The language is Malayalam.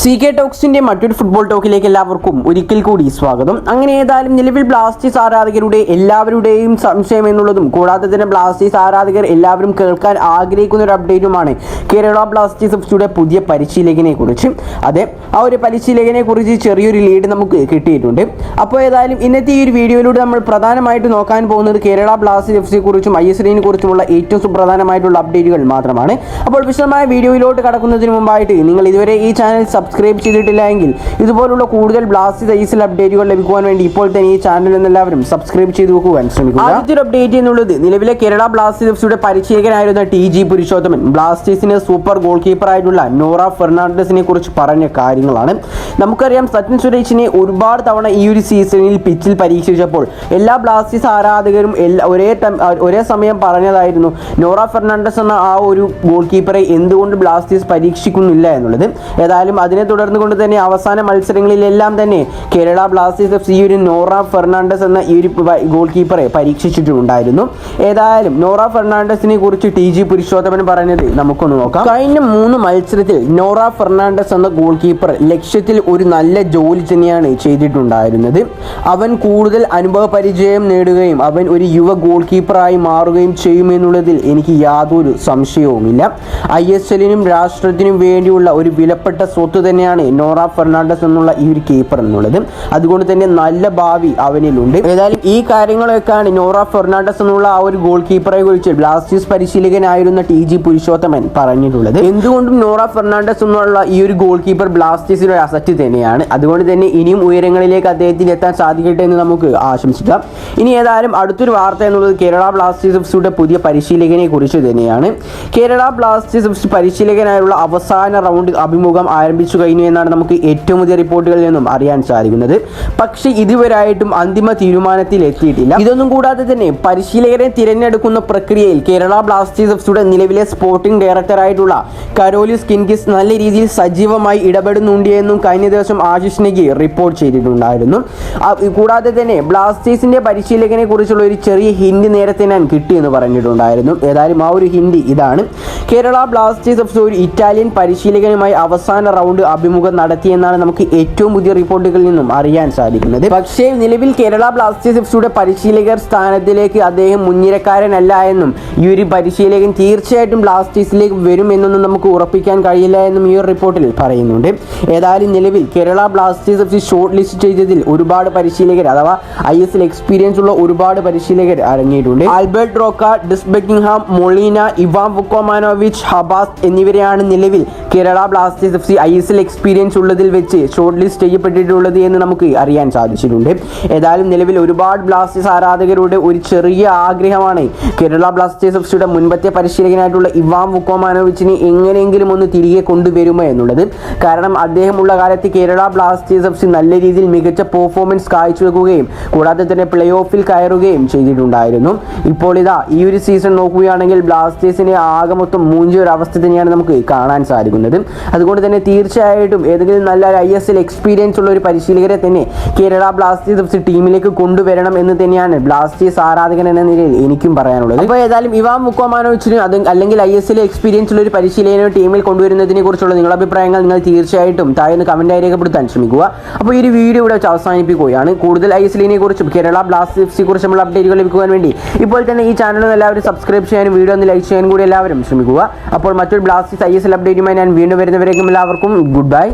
CK ടോക്സിന്റെ മറ്റൊരു ഫുട്ബോൾ ടോക്കിലേക്ക് എല്ലാവർക്കും ഒരിക്കൽ കൂടി സ്വാഗതം. അങ്ങനെ ഏതായാലും നിലവിൽ ബ്ലാസ്റ്റേഴ്സ് ആരാധകരുടെ എല്ലാവരുടെയും സംശയം എന്നുള്ളതും കൂടാതെ തന്നെ ബ്ലാസ്റ്റേഴ്സ് ആരാധകർ എല്ലാവരും കേൾക്കാൻ ആഗ്രഹിക്കുന്ന ഒരു അപ്ഡേറ്റുമാണ് കേരള ബ്ലാസ്റ്റേഴ്സ് എഫ്സിയുടെ പുതിയ പരിശീലകനെ കുറിച്ച്. അതെ, ആ ഒരു പരിശീലകനെ കുറിച്ച് ചെറിയൊരു ലീഡ് നമുക്ക് കിട്ടിയിട്ടുണ്ട്. അപ്പോൾ ഏതായാലും ഇന്നത്തെ ഈ ഒരു വീഡിയോയിലൂടെ നമ്മൾ പ്രധാനമായിട്ട് നോക്കാൻ പോകുന്നത് കേരള ബ്ലാസ്റ്റേഴ്സ് എഫ്സിയെ കുറിച്ചും ISLനെ കുറിച്ചുമുള്ള ഏറ്റവും സുപ്രധാനമായിട്ടുള്ള അപ്ഡേറ്റുകൾ മാത്രമാണ്. അപ്പോൾ വിശദമായ വീഡിയോയിലോട്ട് കടക്കുന്നതിന് മുമ്പായിട്ട് നിങ്ങൾ ഇതുവരെ ഈ ചാനൽ സബ്സ്ക്രൈബ് ചെയ്തിട്ടില്ല എങ്കിൽ ഇതുപോലുള്ള കൂടുതൽ ബ്ലാസ്റ്റേഴ്സ് ISL അപ്ഡേറ്റുകൾ ലഭിക്കുവാൻ വേണ്ടി ഇപ്പോൾ തന്നെ ഈ ചാനൽ എല്ലാവരും സബ്സ്ക്രൈബ് ചെയ്ത് വെക്കുവാൻ ശ്രമിക്കുക. ആദ്യത്തെ ഒരു അപ്ഡേറ്റ് എന്നുള്ളത് നിലവിലെ കേരള ബ്ലാസ്റ്റേഴ്സ് എഫ്സിയുടെ പരിശീലകനായിരുന്ന TG പുരുഷോത്തമൻ ബ്ലാസ്റ്റേഴ്സിന് സൂപ്പർ ഗോൾ കീപ്പർ ആയിട്ടുള്ള നോറ ഫെർണാണ്ടസിനെ കുറിച്ച് പറഞ്ഞ കാര്യങ്ങളാണ്. നമുക്കറിയാം, സച്ചിൻ സുരേഷിനെ ഒരുപാട് തവണ ഈ ഒരു സീസണിൽ പിച്ചിൽ പരീക്ഷിച്ചപ്പോൾ എല്ലാ ബ്ലാസ്റ്റേഴ്സ് ആരാധകരും ഒരേ സമയം പറഞ്ഞതായിരുന്നു നോറ ഫെർണാണ്ടസ് എന്ന ആ ഒരു ഗോൾ കീപ്പറെ എന്തുകൊണ്ട് ബ്ലാസ്റ്റേഴ്സ് പരീക്ഷിക്കുന്നില്ല എന്നുള്ളത്. ഏതായാലും അതിനെ തുടർന്ന് കൊണ്ട് തന്നെ അവസാന മത്സരങ്ങളിലെല്ലാം തന്നെ കേരള ബ്ലാസ്റ്റേഴ്സ് എഫ്സി ഈ ഒരു നോറ ഫെർണാണ്ടസ് എന്ന ഈ ഒരു ഗോൾ കീപ്പറെ പരീക്ഷിച്ചിട്ടുണ്ടായിരുന്നു. ഏതായാലും നോറ ഫെർണാണ്ടസിനെ കുറിച്ച് TG പുരുഷോത്തമൻ പറഞ്ഞത് നമുക്കൊന്ന് നോക്കാം. കഴിഞ്ഞ 3 മത്സരത്തിൽ നോറ ഫെർണാണ്ടസ് എന്ന ഗോൾ കീപ്പർ ലക്ഷ്യത്തിൽ ഒരു നല്ല ജോലി തന്നെയാണ് ചെയ്തിട്ടുണ്ടായിരുന്നത്. അവൻ കൂടുതൽ അനുഭവ പരിചയം നേടുകയും അവൻ ഒരു യുവ ഗോൾ കീപ്പറായി മാറുകയും ചെയ്യുമെന്നുള്ളതിൽ എനിക്ക് യാതൊരു സംശയവുമില്ല. ISLനും രാഷ്ട്രത്തിനും വേണ്ടിയുള്ള ഒരു വിലപ്പെട്ട സ്വത്ത് തന്നെയാണ് നോറ ഫെർണാണ്ടസ് എന്നുള്ള ഈ ഒരു കീപ്പർ എന്നുള്ളത്. അതുകൊണ്ട് തന്നെ നല്ല ഭാവി അവനിലുണ്ട്. ഏതായാലും ഈ കാര്യങ്ങളൊക്കെയാണ് നോറ ഫെർണാണ്ടസ് എന്നുള്ള ആ ഒരു ഗോൾ കീപ്പറെ കുറിച്ച് ബ്ലാസ്റ്റേഴ്സ് പരിശീലകനായിരുന്ന TG പുരുഷോത്തമൻ പറഞ്ഞിട്ടുള്ളത്. എന്തുകൊണ്ടും നോറ ഫെർണാണ്ടസ് എന്നുള്ള ഈ ഒരു ഗോൾ കീപ്പർ ബ്ലാസ്റ്റേഴ്സിന്റെ ഒരു അസറ്റ് തന്നെയാണ്. അതുകൊണ്ട് തന്നെ ഇനിയും ഉയരങ്ങളിലേക്ക് അദ്ദേഹത്തിന് എത്താൻ സാധിക്കട്ടെ എന്ന് നമുക്ക് ആശംസിക്കാം. ഇനി ഏതായാലും അടുത്തൊരു വാർത്ത എന്നുള്ളത് കേരള ബ്ലാസ്റ്റേഴ്സ് എഫ്സിയുടെ പുതിയ പരിശീലകനെ കുറിച്ച് തന്നെയാണ്. കേരള ബ്ലാസ്റ്റേഴ്സ് എഫ്സി പരിശീലകനായുള്ള അവസാന റൗണ്ട് അഭിമുഖം ആരംഭിച്ചു കഴിഞ്ഞു എന്നാണ് നമുക്ക് ഏറ്റവും പുതിയ റിപ്പോർട്ടുകളിൽ നിന്നും അറിയാൻ സാധിക്കുന്നത്. പക്ഷേ ഇതുവരെയായിട്ടും അന്തിമ തീരുമാനത്തിൽ എത്തിയിട്ടില്ല. ഇതൊന്നും കൂടാതെ തന്നെ പരിശീലകരെ തിരഞ്ഞെടുക്കുന്ന പ്രക്രിയയിൽ കേരള ബ്ലാസ്റ്റേഴ്സ് എഫ്സിയുടെ നിലവിലെ സ്പോർട്ടിംഗ് ഡയറക്ടറായിട്ടുള്ള കരോലിസ് കിൻകിസ് നല്ല രീതിയിൽ സജീവമായി ഇടപെടുന്നുണ്ട് എന്നും കഴിഞ്ഞ ദിവസം ആശിഷ് നെഗി റിപ്പോർട്ട് ചെയ്തിട്ടുണ്ടായിരുന്നു. കൂടാതെ തന്നെ ബ്ലാസ്റ്റേഴ്സിന്റെ പരിശീലകനെ കുറിച്ചുള്ള ഒരു ചെറിയ ഹിന്റ് നേരത്തെ ഞാൻ കിട്ടിയെന്ന് പറഞ്ഞിട്ടുണ്ടായിരുന്നു. ഏതായാലും ആ ഒരു ഹിന്റ് ഇതാണ്: കേരള ബ്ലാസ്റ്റേഴ്സ് എഫ്സി ഒരു ഇറ്റാലിയൻ പരിശീലകനുമായി അവസാന റൗണ്ട് അഭിമുഖം നടത്തിയെന്നാണ് നമുക്ക് ഏറ്റവും പുതിയ റിപ്പോർട്ടുകളിൽ നിന്നും അറിയാൻ സാധിക്കുന്നത്. പക്ഷേ നിലവിൽ കേരള ബ്ലാസ്റ്റേഴ്സ് എഫ്സിയുടെ പരിശീലകർ സ്ഥാനത്തിലേക്ക് അദ്ദേഹം മുൻനിരക്കാരനല്ല എന്നും ഈ ഒരു പരിശീലകൻ തീർച്ചയായിട്ടും ബ്ലാസ്റ്റേഴ്സിലേക്ക് വരുമെന്നൊന്നും നമുക്ക് ഉറപ്പിക്കാൻ കഴിയില്ല എന്നും ഈ ഒരു റിപ്പോർട്ടിൽ പറയുന്നുണ്ട്. ഏതായാലും നിലവിൽ Kerala Blasters FC short list ചെയ്തതിൽ ഒരുപാട് പരിശീലകർ അഥവാ ISL എക്സ്പീരിയൻസ് ഉള്ള ഒരുപാട് പരിശീലകർ അടങ്ങിയിട്ടുണ്ട്. Albert Roca, Des Buckingham, Molina, Ivan Vukomanovic, Habas എന്നിവരെയാണ് നിലവിൽ Kerala Blasters FC ISL experience ഉള്ളതിൽ വെച്ച് ഷോർട്ട് ലിസ്റ്റ് ചെയ്യപ്പെട്ടിട്ടുള്ളത് എന്ന് നമുക്ക് അറിയാൻ സാധിച്ചിട്ടുണ്ട്. ഏതായാലും നിലവിൽ ഒരുപാട് ബ്ലാസ്റ്റേഴ്സ് ആരാധകരുടെ ഒരു ചെറിയ ആഗ്രഹമാണ് കേരള ബ്ലാസ്റ്റേഴ്സ് എഫ്സിയുടെ മുൻപത്തെ പരിശീലകനായിട്ടുള്ള ഇവാൻ വുക്കോമാനോവിച്ചിനെ എങ്ങനെയെങ്കിലും ഒന്ന് തിരികെ കൊണ്ടുവരുമോ എന്നുള്ളത്. കാരണം അദ്ദേഹമുള്ള കാലത്ത് കേരള ബ്ലാസ്റ്റേഴ്സ് എഫ്സി നല്ല രീതിയിൽ മികച്ച പെർഫോമൻസ് കാഴ്ചവെക്കുകയും കൂടാതെ തന്നെ പ്ലേ ഓഫിൽ കയറുകയും ചെയ്തിട്ടുണ്ടായിരുന്നു. ഇപ്പോൾ ഇതാ ഈ ഒരു സീസൺ നോക്കുകയാണെങ്കിൽ ബ്ലാസ്റ്റേഴ്സിനെ ആകെ മൊത്തം മൂഞ്ചിയ ഒരു അവസ്ഥ തന്നെയാണ് നമുക്ക് കാണാൻ സാധിക്കുന്നത്. അതുകൊണ്ട് തന്നെ തീർച്ചയായിട്ടും ഏതെങ്കിലും നല്ല ISL എക്സ്പീരിയൻസ് ഉള്ള ഒരു പരിശീലകരെ തന്നെ കേരള ബ്ലാസ്റ്റേഴ്സ് എഫ്സി ടീമിലേക്ക് കൊണ്ടുവരണം എന്ന് തന്നെയാണ് ബ്ലാസ്റ്റേഴ്സ് ആരാധകൻ എന്ന നിലയിൽ എനിക്കും പറയാനുള്ളത്. അപ്പോൾ ഏതായാലും ഇവാൻ വുക്കോമാനോവിച്ചിന് അല്ലെങ്കിൽ ISL എക്സ്പീരിയൻസ് ഉള്ള ഒരു പരിശീലകനെ ടീമിൽ കൊണ്ടുവരുന്നതിനെ കുറിച്ചുള്ള നിങ്ങളുടെ അഭിപ്രായങ്ങൾ നിങ്ങൾ തീർച്ചയായിട്ടും താഴെ കമന്റായി രേഖപ്പെടുത്താൻ ശ്രമിക്കുക. അപ്പോൾ ഈ ഒരു വീഡിയോ ഇവിടെ വെച്ച് അവസാനിപ്പിക്കുകയാണ്. കൂടുതൽ ISLനെ കുറിച്ചും കേരള ബ്ലാസ്റ്റേഴ്സ് എഫ്സിയെ കുറിച്ചുള്ള അപ്ഡേറ്റുകൾ ലഭിക്കുവാൻ വേണ്ടി ഇപ്പോൾ തന്നെ ഈ ചാനൽ എല്ലാവരും സബ്സ്ക്രൈബ് ചെയ്യാനും വീഡിയോ ഒന്ന് ലൈക്ക് ചെയ്യാനും കൂടി എല്ലാവരും ശ്രമിക്കുക. അപ്പോൾ മറ്റൊരു ബ്ലാസ്റ്റേഴ്സ് ISL അപ്ഡേറ്റുമായി ഞാൻ വീണ്ടും വരുന്നവരേക്കും എല്ലാവർക്കും ഗുഡ് ബൈ.